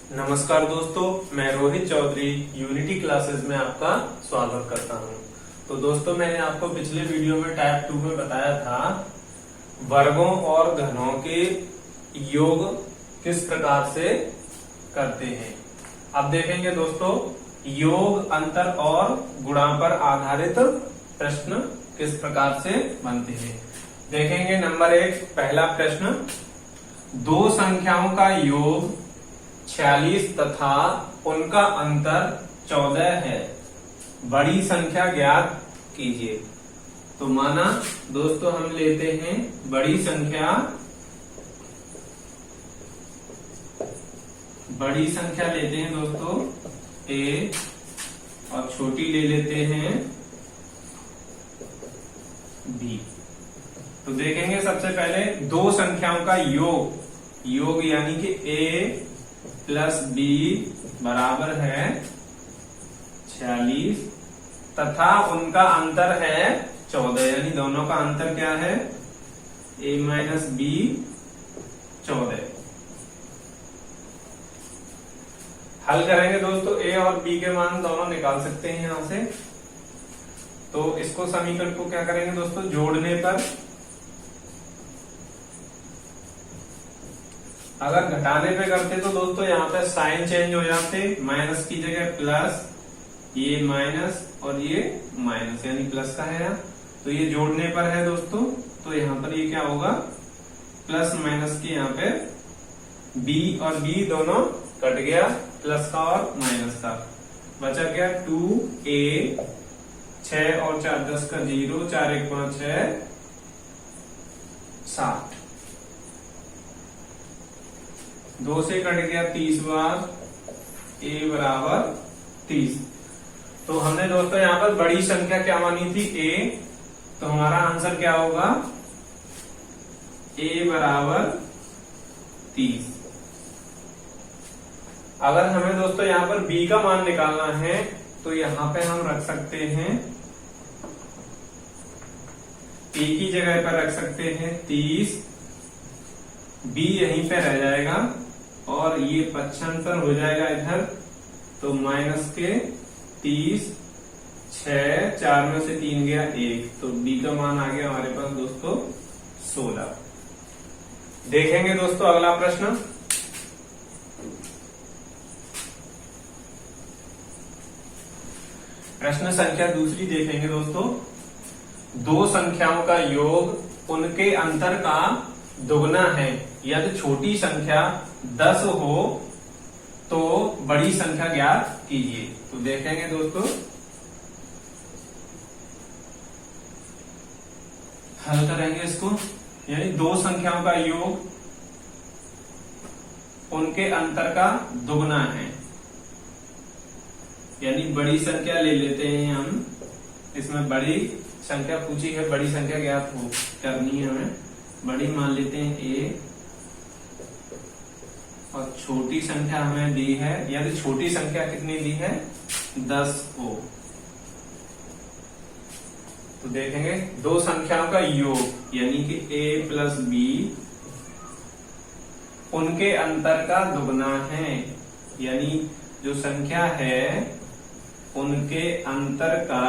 नमस्कार दोस्तों, मैं रोहित चौधरी यूनिटी क्लासेस में आपका स्वागत करता हूं। तो दोस्तों, मैंने आपको पिछले वीडियो में टाइप 2 में बताया था वर्गों और घनों के योग किस प्रकार से करते हैं। अब देखेंगे दोस्तों, योग, अंतर और गुणा पर आधारित प्रश्न किस प्रकार से बनते हैं। देखेंगे नंबर 1, पहला प्रश्न, दो संख्याओं का योग 46 तथा उनका अंतर 14 है, बड़ी संख्या ज्ञात कीजिए। तो माना दोस्तों, हम लेते हैं बड़ी संख्या लेते हैं दोस्तों A और छोटी ले लेते हैं B। तो देखेंगे सबसे पहले दो संख्याओं का योग यानी कि A प्लस B बराबर है 46 तथा उनका अंतर है 14, यानी दोनों का अंतर क्या है, A माइनस B 14। हल करेंगे दोस्तों, A और B के मान दोनों निकाल सकते हैं यहां से। तो इसको समीकरण को क्या करेंगे दोस्तों, जोड़ने पर अगर घटाने पे करते तो दोस्तों यहाँ पे साइन चेंज हो जाते, माइनस की जगह प्लस, ये माइनस और ये माइनस यानी प्लस का है यहाँ। तो ये जोड़ने पर है दोस्तों, तो यहाँ पर ये क्या होगा, प्लस माइनस की यहाँ पे B और B दोनों कट गया, प्लस का और माइनस का, बचा क्या 2A, 6 और 4 10 का 0, 4 1 5 6 7, 2 से कट गया 30 बार, A बराबर 30। तो हमने दोस्तों यहाँ पर बड़ी संख्या क्या मानी थी, A। तो हमारा आंसर क्या होगा, A बराबर 30। अगर हमें दोस्तों यहाँ पर B का मान निकालना है तो यहाँ पे हम रख सकते हैं, A की जगह पर रख सकते हैं 30, B यहीं पे रह जाएगा और ये 75 हो जाएगा इधर, तो माइनस के 30, 6, 4 में से 3 गया 1, तो B का मान आ गया हमारे पास दोस्तों 16। देखेंगे दोस्तों अगला प्रश्न, प्रश्न संख्या दूसरी देखेंगे दोस्तों, दो संख्याओं का योग उनके अंतर का दुगना है, यदि छोटी संख्या 10 हो तो बड़ी संख्या ज्ञात कीजिए। तो देखेंगे दोस्तों, हल करेंगे इसको, यानी दो संख्याओं का योग उनके अंतर का दुगना है, यानी बड़ी संख्या ले लेते हैं हम। इसमें बड़ी संख्या पूछी है, बड़ी संख्या ज्ञात हो करनी है हमें, बड़ी मान लेते हैं A और छोटी संख्या हमें दी है, यानी छोटी संख्या कितनी दी है, 10 हो। तो देखेंगे दो संख्याओं का योग यानी कि A प्लस B उनके अंतर का दुगना है, यानी जो संख्या है उनके अंतर का,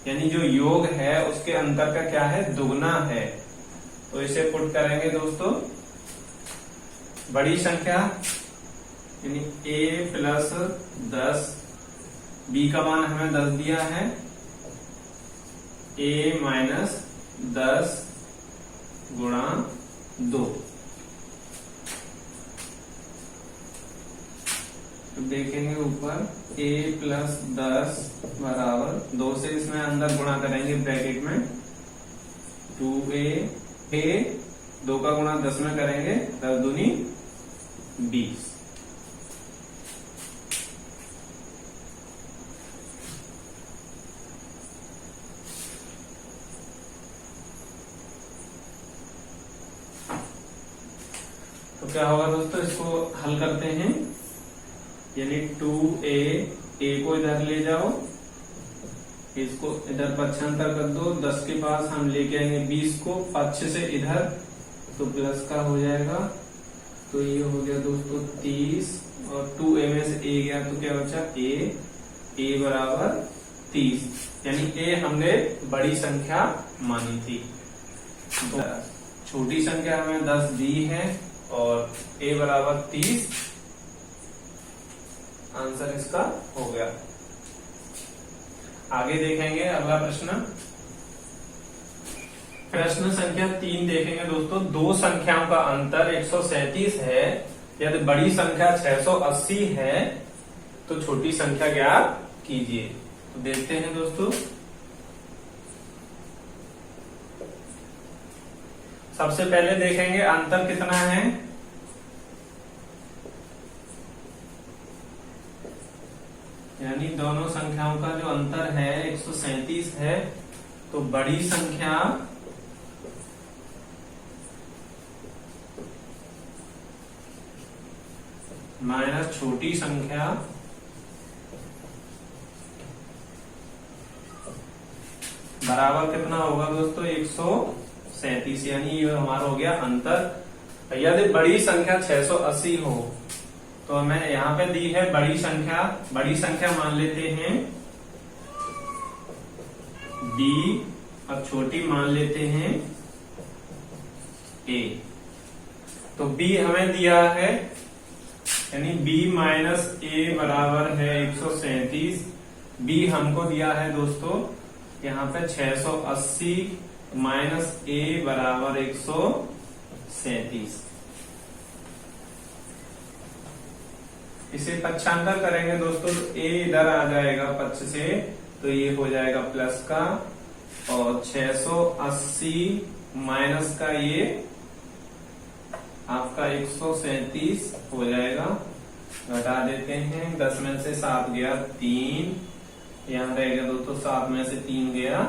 यानी जो योग है उसके अंतर का क्या है, दुगना है। तो इसे पुट करेंगे दोस्तों, बड़ी संख्या यानी A प्लस 10, B का मान हमें 10 दिया है, A माइनस 10 गुणा 2। तो देखेंगे ऊपर A प्लस 10 बराबर 2 से इसमें अंदर गुणा करेंगे ब्रैकेट में 2A, 2 का गुणा 10 में करेंगे, 10 दूनी 20। तो क्या होगा दोस्तों, इसको हल करते हैं, यानी 2A को इधर ले जाओ, इसको इधर 75 कर दो, 10 के पास हम लेके आएंगे 20 को, 5 से इधर तो प्लस का हो जाएगा तो ये हो गया दोस्तों 30 और 2a में से a गया तो क्या बचा a बराबर 30, यानी a हमने बड़ी संख्या मानी थी। तो छोटी संख्या हमें 10 दी है और a बराबर 30 आंसर इसका हो गया। आगे देखेंगे अगला प्रश्न। प्रश्न संख्या 3 देखेंगे दोस्तों। दो संख्याओं का अंतर 137 है, यदि बड़ी संख्या 680 है तो छोटी संख्या ज्ञात कीजिए। तो देखते हैं दोस्तों। सबसे पहले देखेंगे अंतर कितना है। यानी दोनों संख्याओं का जो अंतर है 137 है, तो बड़ी संख्या माइनस छोटी संख्या बराबर कितना होगा दोस्तों 137, यानी ये हमारा हो गया अंतर। यदि बड़ी संख्या 680 हो तो हमें यहाँ पे दी है बड़ी संख्या मान लेते हैं b और छोटी मान लेते हैं a। तो b हमें दिया है, यानी b माइनस a बराबर है 137। b हमको दिया है दोस्तों यहाँ पे 680 माइनस a बराबर 137। इसे पक्षांतर करेंगे दोस्तों तो a इधर आ जाएगा पक्ष से, तो ये हो जाएगा प्लस का, और 680 माइनस का ये आपका 137 हो जाएगा। घटा देते हैं, 10 में से 7 गया 3, यहाँ रहेगा दोस्तों 7 में से 3 गया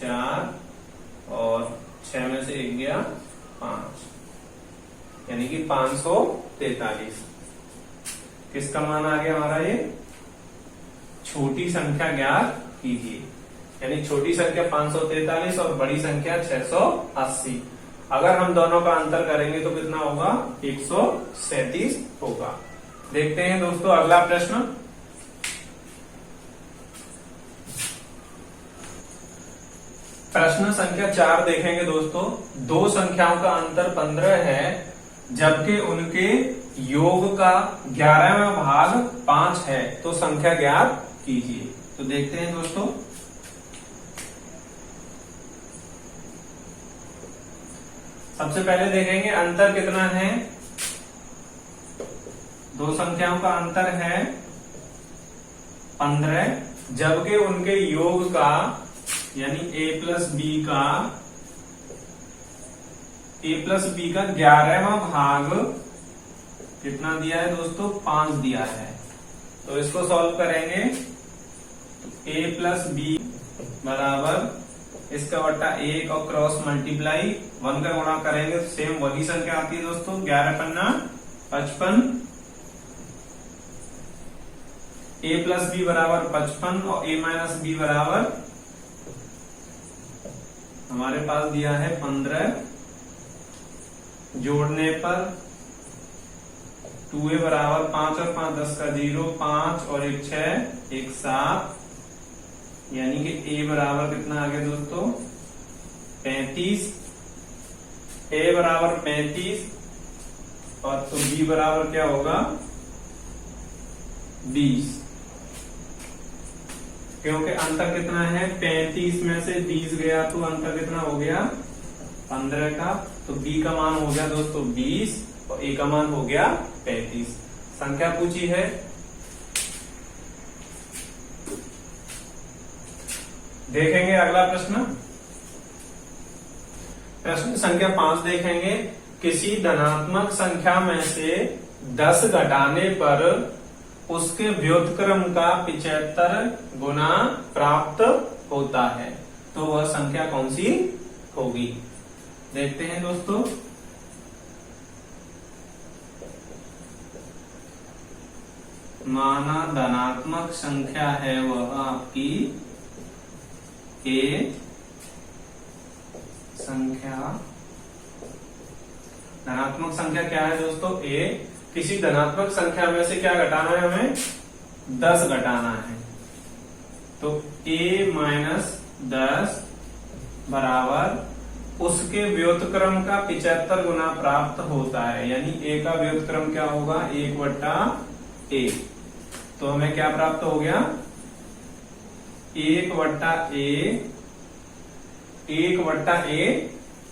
4 और 6 में से 1 गया 5, यानी कि 543। किसका मान आ गया हमारा ये? छोटी संख्या ज्ञात कीजिए, यानी छोटी संख्या 543 और बड़ी संख्या 680। अगर हम दोनों का अंतर करेंगे तो कितना होगा 137 होगा। देखते हैं दोस्तों अगला प्रश्न। प्रश्न संख्या 4 देखेंगे दोस्तों। दो संख्याओं का अंतर 15 है, जबकि उनके योग का 11वां भाग 5 है, तो संख्या ज्ञात कीजिए। तो देखते हैं दोस्तों। सबसे पहले देखेंगे अंतर कितना है। दो संख्याओं का अंतर है 15, जबकि उनके योग का यानी a प्लस बी का 11वां भाग कितना दिया है दोस्तों 5 दिया है। तो इसको सॉल्व करेंगे तो a प्लस बी बराबर इसका बट्टा 1 और क्रॉस मल्टीप्लाई 1 का गुणा करेंगे तो सेम वही संख्या आती है दोस्तों 11 पन्ना 55। a प्लस बी बराबर 55 और a माइनस बी बराबर हमारे पास दिया है 15। जोड़ने पर 2a बराबर 5 और 5 10 का 0, 5 और 1 6 1 7, यानी कि a बराबर कितना आ गया दोस्तों 35। a बराबर 35 और तो b बराबर क्या होगा 20, क्योंकि अंतर कितना है 35 में से 20 गया तो अंतर कितना हो गया 15 का। तो b का मान हो गया दोस्तों 20 और a का मान हो गया 35। संख्या पूछी है। देखेंगे अगला प्रश्न। प्रश्न संख्या 5 देखेंगे। किसी धनात्मक संख्या में से 10 घटाने पर उसके व्युत्क्रम का 75 गुना प्राप्त होता है, तो वह संख्या कौन सी होगी। देखते हैं दोस्तों। माना धनात्मक संख्या है वह आपकी a संख्या धनात्मक संख्या क्या है दोस्तों? a। किसी धनात्मक संख्या में से क्या घटाना है हमें? 10 घटाना है। तो a माइनस 10 बराबर उसके व्युत्क्रम का 75 गुना प्राप्त होता है। यानी a का व्युत्क्रम क्या होगा? 1/a। तो हमें क्या प्राप्त हो गया? 1/a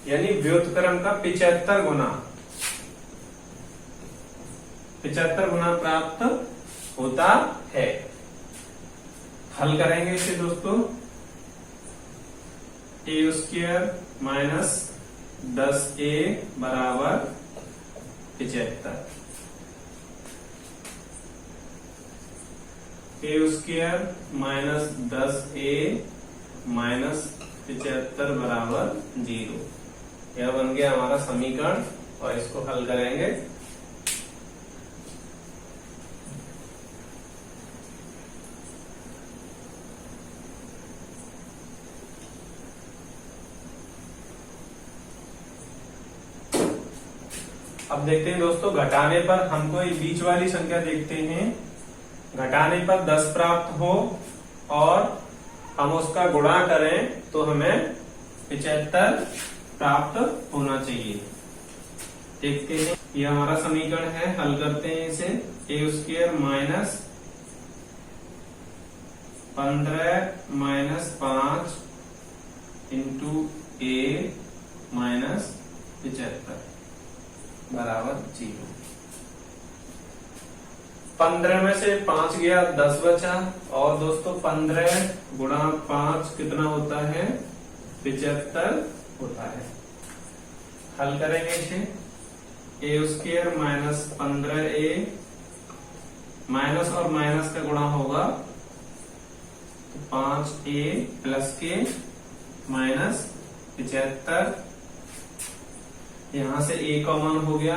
यानी व्युत्क्रम का 75 गुना 75 गुना प्राप्त होता है। हल करेंगे इसे दोस्तों। a स्क्वायर माइनस 10a बराबर 75। a square minus 10a minus 75 बराबर 0। यह बन गया हमारा समीकरण और इसको हल करेंगे। अब देखते हैं दोस्तों, घटाने पर हमको ये बीच वाली संख्या देखते हैं। घटाने पर 10 प्राप्त हो और हम उसका गुणा करें तो हमें 75 प्राप्त होना चाहिए। देखते हैं, यह हमारा समीकरण है। हल करते हैं इसे। a square minus 15 minus 5 into a minus 75 बराबर 0। 15 में से 5 गया, 10 बचा। और दोस्तों 15 गुणा 5 कितना होता है? 75 होता है। हल करेंगे इसे। a square minus 15a minus और माइनस का गुणा होगा तो 5a प्लस के माइनस 75। यहां से a कॉमन हो गया,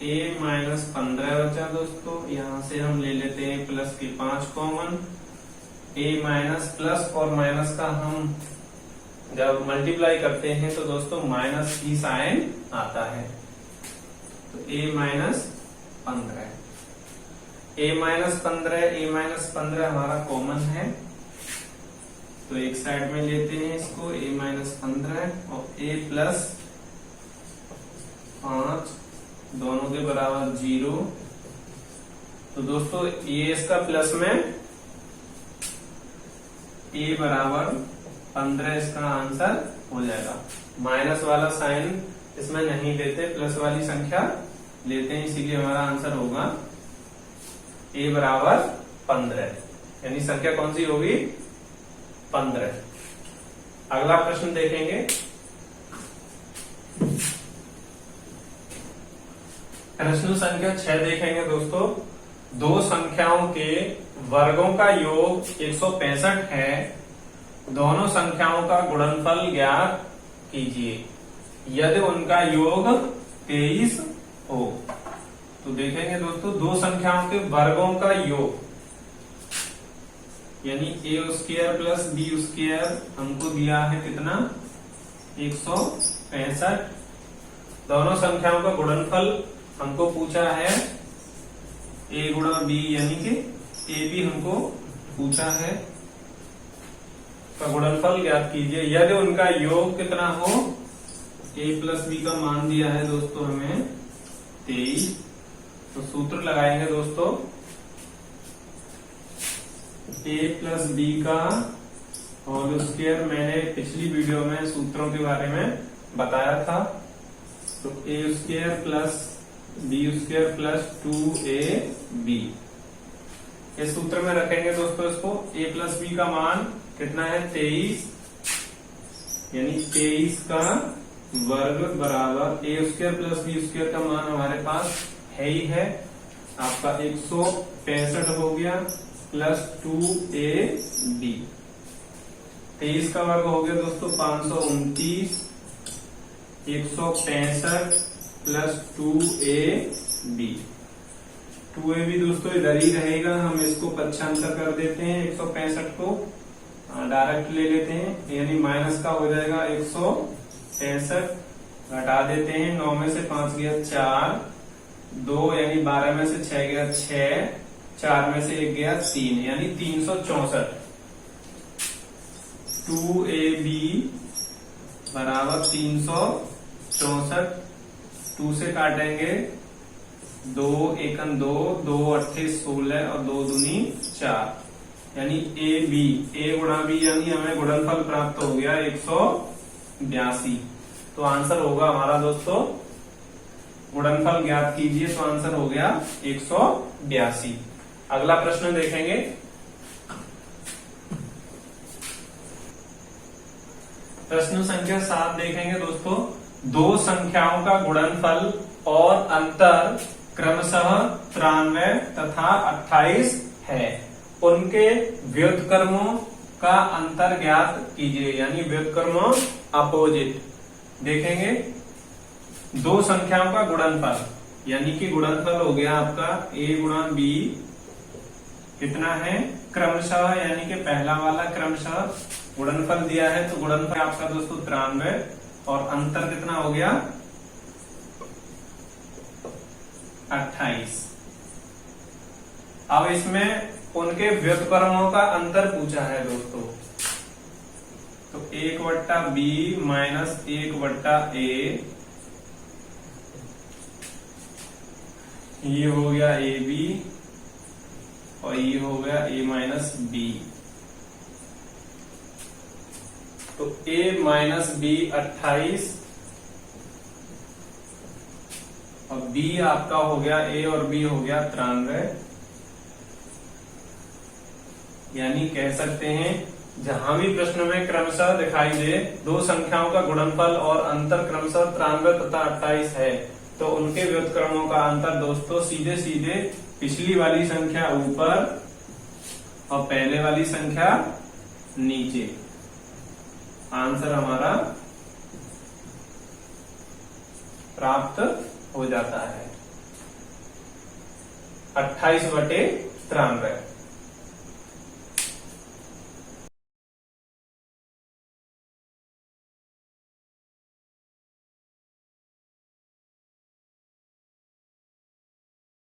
a माइनस 15 बचा दोस्तों। यहां से हम ले लेते हैं प्लस के 5 कॉमन। a माइनस प्लस और माइनस का हम जब मल्टीप्लाई करते हैं तो दोस्तों माइनस की साइन आता है। तो a माइनस 15, a माइनस 15 हमारा कॉमन है। तो एक साइड में लेते हैं इसको, a माइनस 15 और a प्लस 5 दोनों के बराबर 0। तो दोस्तों ये इसका प्लस में a बराबर 15 इसका आंसर हो जाएगा। माइनस वाला साइन इसमें नहीं लेते, प्लस वाली संख्या लेते हैं, इसीलिए हमारा आंसर होगा a बराबर 15। यानी संख्या कौन सी होगी? 15। अगला प्रश्न देखेंगे। प्रश्न संख्या 6 देखेंगे दोस्तों। दो संख्याओं के वर्गों का योग 165 है। दोनों संख्याओं का गुणनफल ज्ञात कीजिए यदि उनका योग 23 हो। तो देखेंगे दोस्तों, दो संख्याओं के वर्गों का योग यानी a square plus b square हमको दिया है कितना? 165। दोनों संख्याओं का गुणनफल हमको पूछा है a गुणा b, यानी कि a भी हमको पूछा है। का गुणनफल ज्ञात कीजिए यदि उनका योग कितना हो? a प्लस b का मान दिया है दोस्तों हमें 23। तो सूत्र लगाएंगे दोस्तों, a प्लस b का होल स्क्वायर। मैंने पिछली वीडियो में सूत्रों के बारे में बताया था। तो a square plus b square plus 2ab इस सूत्र में रखेंगे दोस्तों इसको। a प्लस b का मान कितना है? 23। यानी 23 का वर्ग बराबर a square plus b square का मान हमारे पास है ही है, आपका 165 हो गया प्लस 2ab। 23 का वर्ग हो गया दोस्तों 529, 165 प्लस 2ab। 2ab दोस्तों इधर ही रहेगा, हम इसको पक्षांतर कर देते हैं। 165 को डायरेक्ट ले लेते हैं, यानी माइनस का हो जाएगा 165 घटा देते हैं। 9 में से 5 गया 4, 2 यानी 12 में से 6 गया 6, 4 में से 1 गया 3 यानी 364। 2AB बराबर 364। 2 से काटेंगे 2 एकम 2, 2 अट्ठे 16 और 2 दूनी 4 यानी AB, A गुणा B यानी हमें गुणनफल प्राप्त हो गया 182। तो आंसर होगा हमारा दोस्तों, गुणनफल ज्ञात कीजिए, तो आंसर हो गया 182। अगला प्रश्न देखेंगे। प्रश्न संख्या 7 देखेंगे दोस्तों। दो संख्याओं का गुणनफल और अंतर क्रमशः 93 तथा 28 है। उनके व्युत्क्रमों का अंतर ज्ञात कीजिए, यानी व्युत्क्रमों अपोजिट। देखेंगे दो संख्याओं का गुणनफल, यानी कि गुणनफल हो गया आपका A गुणा B कितना है क्रमशः, यानी कि पहला वाला क्रमशः गुणनफल दिया है, तो गुणनफल आपका दोस्तों 93 और अंतर कितना हो गया 28। अब इसमें उनके व्युत्क्रमों का अंतर पूछा है दोस्तों, तो 1/B माइनस 1/A ये हो गया AB और ये हो गया A माइनस B। तो A माइनस B 28 और B आपका हो गया, A और B हो गया 93। यानी कह सकते हैं जहां भी प्रश्न में क्रमशः दिखाई दे दो संख्याओं का गुणनफल और अंतर क्रमशः 93 तथा 28 है, तो उनके व्युत्क्रमों का अंतर दोस्तों सीधे सीधे पिछली वाली संख्या ऊपर और पहले वाली संख्या नीचे। आंसर हमारा प्राप्त हो जाता है 28/93।